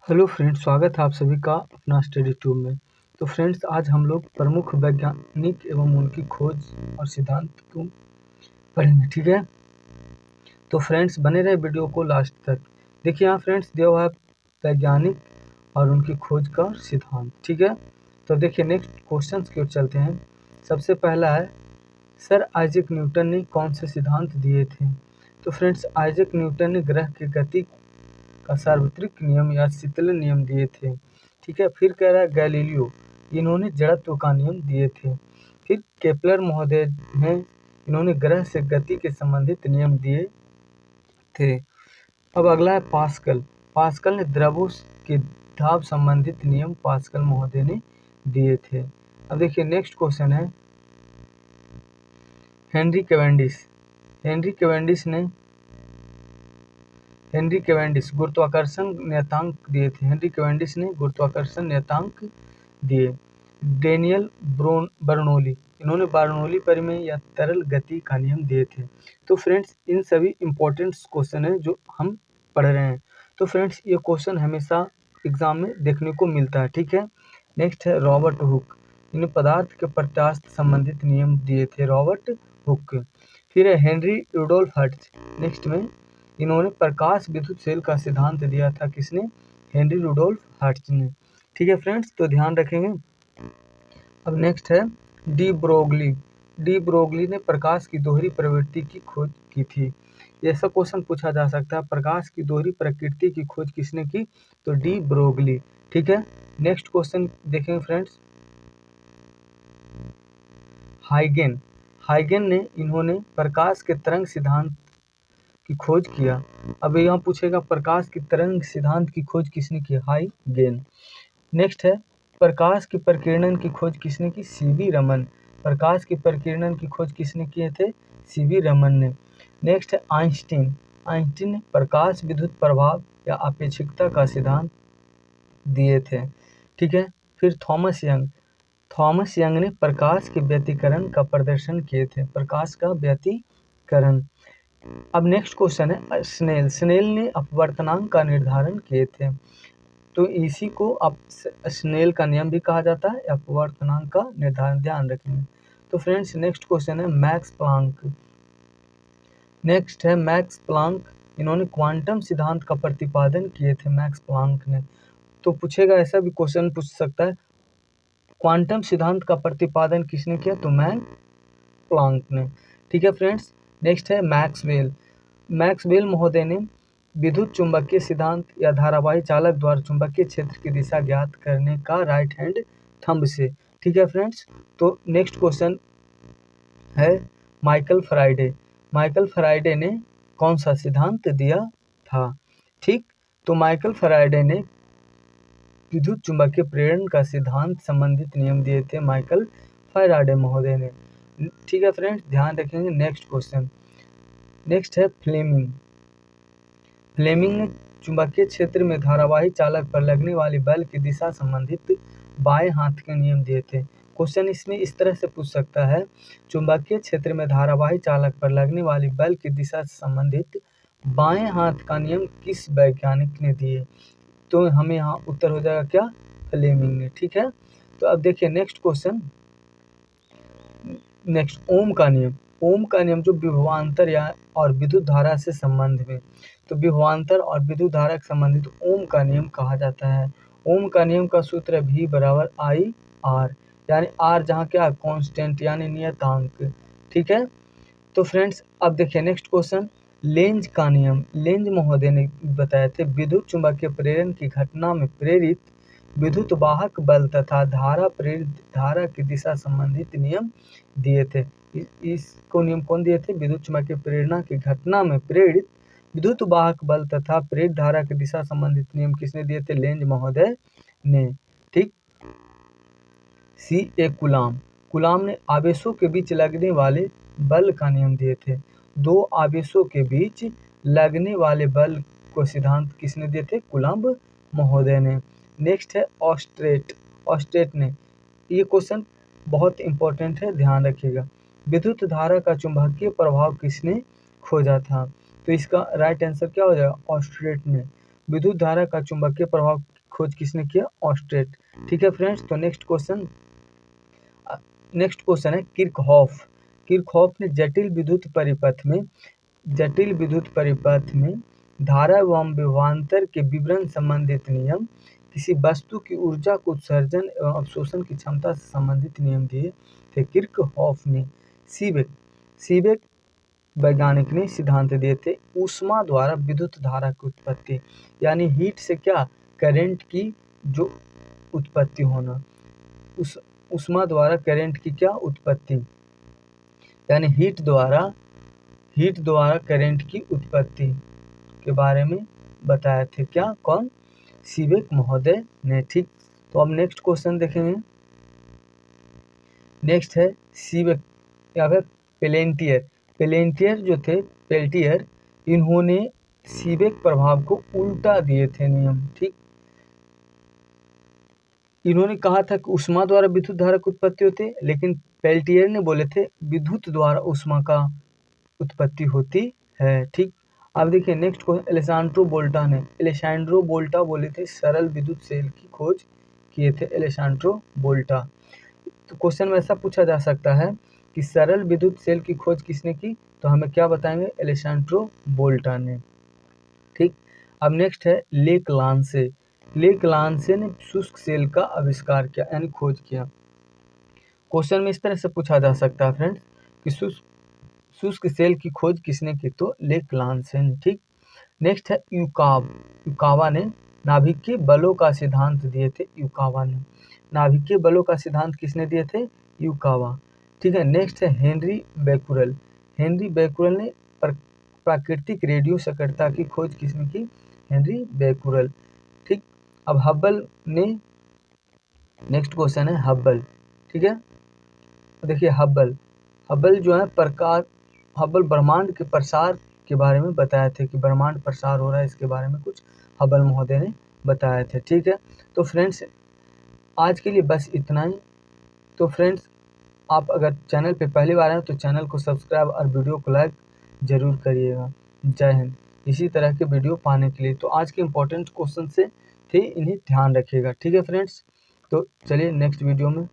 Hello friends, स्वागत है आप सभी का अपना स्टडी ट्यूब में। तो फ्रेंड्स, आज हम लोग प्रमुख वैज्ञानिक एवं उनकी खोज और सिद्धांत को पढ़ेंगे, ठीक है। तो फ्रेंड्स, बने रहे वीडियो को लास्ट तक। देखिए यहाँ फ्रेंड्स दिया हुआ है वैज्ञानिक और उनकी खोज का सिद्धांत, ठीक है। तो देखिए नेक्स्ट क्वेश्चन की ओर चलते हैं। सबसे पहला है, सर आइजैक न्यूटन ने कौन से सिद्धांत दिए थे। तो फ्रेंड्स, आइजैक न्यूटन ने ग्रह की गति का सार्वत्रिक नियम या शीतलन नियम दिए थे, ठीक है। फिर कह रहा है गैलीलियो, इन्होंने जड़त्व का नियम दिए थे। फिर केपलर महोदय हैं, इन्होंने ग्रह से गति के संबंधित नियम दिए थे। अब अगला है पास्कल। पास्कल ने द्रवों के दाब संबंधित नियम पास्कल महोदय ने दिए थे। अब देखिए नेक्स्ट क्वेश्चन है, हेनरी कैवेंडिश। हेनरी कैवेंडिश गुरुत्वाकर्षण नियतांक दिए थे। हेनरी कैवेंडिश ने गुरुत्वाकर्षण नियतांक दिए। डेनियल बर्नौली, इन्होंने बर्नौली परिमेय या तरल गति का नियम दिए थे। तो फ्रेंड्स, इन सभी इंपॉर्टेंट क्वेश्चन है जो हम पढ़ रहे हैं। तो फ्रेंड्स, ये क्वेश्चन हमेशा एग्जाम में देखने को मिलता है, ठीक है। नेक्स्ट है रॉबर्ट हुक, इन्हें पदार्थ के प्रत्यास्थ संबंधित नियम दिए थे, रॉबर्ट हुक। फिर है हेनरी रुडोल्फ हर्ट्ज। नेक्स्ट में इन्होंने प्रकाश विद्युत सेल का सिद्धांत दिया था, किसने, हेनरी रुडोल्फ हर्ट्ज ने, ठीक है फ्रेंड्स, तो ध्यान रखेंगे। अब नेक्स्ट है डी ब्रोगली ने प्रकाश की दोहरी प्रवृत्ति की खोज की थी। ऐसा क्वेश्चन पूछा जा सकता है, प्रकाश की दोहरी प्रकृति की खोज किसने की, तो डी ब्रोगली, ठीक है। नेक्स्ट क्वेश्चन देखेंगे फ्रेंड्स, हाइगेन ने इन्होंने प्रकाश के तरंग सिद्धांत की खोज किया। अब यहाँ पूछेगा प्रकाश की तरंग सिद्धांत की खोज किसने की, हाइगेन। नेक्स्ट है प्रकाश की प्रकीर्णन की खोज किसने की, सीवी रमन। प्रकाश की प्रकीर्णन की खोज किसने किए थे, सीवी रमन ने। नेक्स्ट है आइंस्टीन ने प्रकाश विद्युत प्रभाव या अपेक्षिकता का सिद्धांत दिए थे, ठीक है। फिर थॉमस यंग ने प्रकाश के व्यतिकरण का प्रदर्शन किए थे, प्रकाश का व्यतिकरण। अब नेक्स्ट क्वेश्चन है स्नेल ने अपवर्तनांक का निर्धारण किए थे। तो इसी को अब स्नेल का नियम भी कहा जाता है, अपवर्तनांक का निर्धारण, ध्यान रखेंगे। तो फ्रेंड्स, नेक्स्ट क्वेश्चन है मैक्स प्लांक। इन्होंने क्वांटम सिद्धांत का प्रतिपादन किए थे, मैक्स प्लांक ने। तो पूछेगा, ऐसा भी क्वेश्चन पूछ सकता है, क्वांटम सिद्धांत का प्रतिपादन किसने किया, तो मैक्स प्लांक ने, ठीक है फ्रेंड्स। नेक्स्ट है मैक्सवेल महोदय ने विद्युत चुंबकीय सिद्धांत या धारावाही चालक द्वारा चुंबकीय क्षेत्र की दिशा ज्ञात करने का राइट हैंड थंब से, ठीक है फ्रेंड्स। तो नेक्स्ट क्वेश्चन है माइकल फैराडे ने कौन सा सिद्धांत दिया था, ठीक। तो माइकल फैराडे ने विद्युत चुंबकीय प्रेरण का सिद्धांत संबंधित नियम दिए थे, माइकल फैराडे महोदय ने, ठीक है फ्रेंड्स, ध्यान रखेंगे। नेक्स्ट क्वेश्चन, नेक्स्ट है फ्लेमिंग ने चुंबकीय क्षेत्र में धारावाही चालक पर लगने वाली बल की दिशा संबंधित बाएं हाथ के नियम दिए थे। क्वेश्चन इसमें इस तरह से पूछ सकता है, चुंबकीय क्षेत्र में धारावाही चालक पर लगने वाली बल की दिशा से संबंधित बाएं हाथ का नियम किस वैज्ञानिक ने दिए। तो हमें यहाँ उत्तर हो जाएगा क्या, फ्लेमिंग ने, ठीक है। तो अब देखिए नेक्स्ट क्वेश्चन, नेक्स्ट ओम का नियम जो विभवांतर या और विद्युत धारा से संबंध में, तो विभवांतर और विद्युत धारा से संबंधित ओम का नियम कहा जाता है। ओम का नियम का सूत्र V बराबर I R, यानी R जहाँ क्या कांस्टेंट यानी नियतांक, ठीक है। तो फ्रेंड्स, अब देखिए नेक्स्ट क्वेश्चन, लेंज का नियम, लेंज महोदय ने बताए थे विद्युत चुंबकीय प्रेरण की घटना में प्रेरित विद्युत वाहक बल तथा प्रेरित धारा की दिशा संबंधित नियम दिए थे। इसको नियम कौन दिए थे, विद्युत चुंबकीय प्रेरणा की घटना में प्रेरित विद्युत वाहक बल तथा प्रेरित धारा की दिशा संबंधित नियम किसने दिए थे, लेंज महोदय ने, ठीक। C.A. कुलाम ने आवेशों के बीच लगने वाले बल का नियम दिए थे। दो आवेशों के बीच लगने वाले बल को सिद्धांत किसने दिए थे, कुलाम महोदय ने। नेक्स्ट है ऑस्ट्रेट ने, ये क्वेश्चन बहुत इंपॉर्टेंट है, ध्यान रखिएगा। विद्युत धारा का चुंबकीय प्रभाव किसने खोजा था, तो इसका राइट आंसर क्या हो जाएगा, ऑस्ट्रेट ने। विद्युत धारा का चुंबकीय प्रभाव खोज किसने किया? ऑस्टेट। ठीक है फ्रेंड्स, तो नेक्स्ट क्वेश्चन है किर्चहॉफ। किर्चहॉफ ने जटिल विद्युत परिपथ में धारा एवं विभवांतर के विवरण संबंधित नियम, किसी वस्तु की ऊर्जा को उत्सर्जन एवं अवशोषण की क्षमता से संबंधित नियम दिए थे किर्चहॉफ ने। सीबेक वैज्ञानिक ने सिद्धांत दिए थे ऊष्मा द्वारा विद्युत धारा की उत्पत्ति, यानी हीट से क्या? करंट की जो उत्पत्ति होना, उस ऊष्मा द्वारा करंट की क्या उत्पत्ति, यानी हीट द्वारा करंट की उत्पत्ति के बारे में बताए थे। क्या? कौन? सीबेक महोदय ने। ठीक, तो अब नेक्स्ट क्वेश्चन देखेंगे। नेक्स्ट है सीबेक या फिर पेलेंटियर जो थे, पेल्टियर, इन्होंने सीबेक प्रभाव को उल्टा दिए थे नियम। ठीक, इन्होंने कहा था कि ऊष्मा द्वारा विद्युत धारा की उत्पत्ति होती है, लेकिन पेल्टियर ने बोले थे विद्युत द्वारा ऊष्मा का उत्पत्ति होती है। ठीक, अब देखिए नेक्स्ट क्वेश्चन। एलेसांड्रो वोल्टा बोले थे सरल विद्युत सेल की खोज किए थे एलेसांड्रो वोल्टा। तो क्वेश्चन में ऐसा पूछा जा सकता है कि सरल विद्युत सेल की खोज किसने की? तो हमें क्या बताएंगे? एलेसांड्रो वोल्टा ने। ठीक, अब नेक्स्ट है लेक लांसे ने शुष्क सेल का आविष्कार किया, यानी खोज किया। क्वेश्चन में इस तरह से पूछा जा सकता है फ्रेंड्स कि शुष्क सेल की खोज किसने की? तो लेक लांसे ने। ठीक, नेक्स्ट है यूकावा ने नाभिकीय बलों का सिद्धांत दिए थे। नाभिकीय बलों का सिद्धांत किसने दिए थे? यूकावा। ठीक है, नेक्स्ट है हेनरी बैकुरल ने प्राकृतिक रेडियो सक्रियता की खोज किसने की? Henry Becquerel. ठीक, अब हब्बल ने, नेक्स्ट क्वेश्चन है हब्बल। ठीक है, देखिए हब्बल जो है हब्बल ब्रह्मांड के प्रसार के बारे में बताए थे कि ब्रह्मांड प्रसार हो रहा है, इसके बारे में कुछ हब्बल महोदय ने बताए थे। ठीक है, तो फ्रेंड्स आज के लिए बस इतना ही। तो फ्रेंड्स आप अगर चैनल पे पहली बार हैं तो चैनल को सब्सक्राइब और वीडियो को लाइक ज़रूर करिएगा। जय हिंद। इसी तरह के वीडियो पाने के लिए तो आज के इम्पोर्टेंट क्वेश्चन से थे, इन्हें ध्यान रखिएगा। ठीक है फ्रेंड्स, तो चलिए नेक्स्ट वीडियो में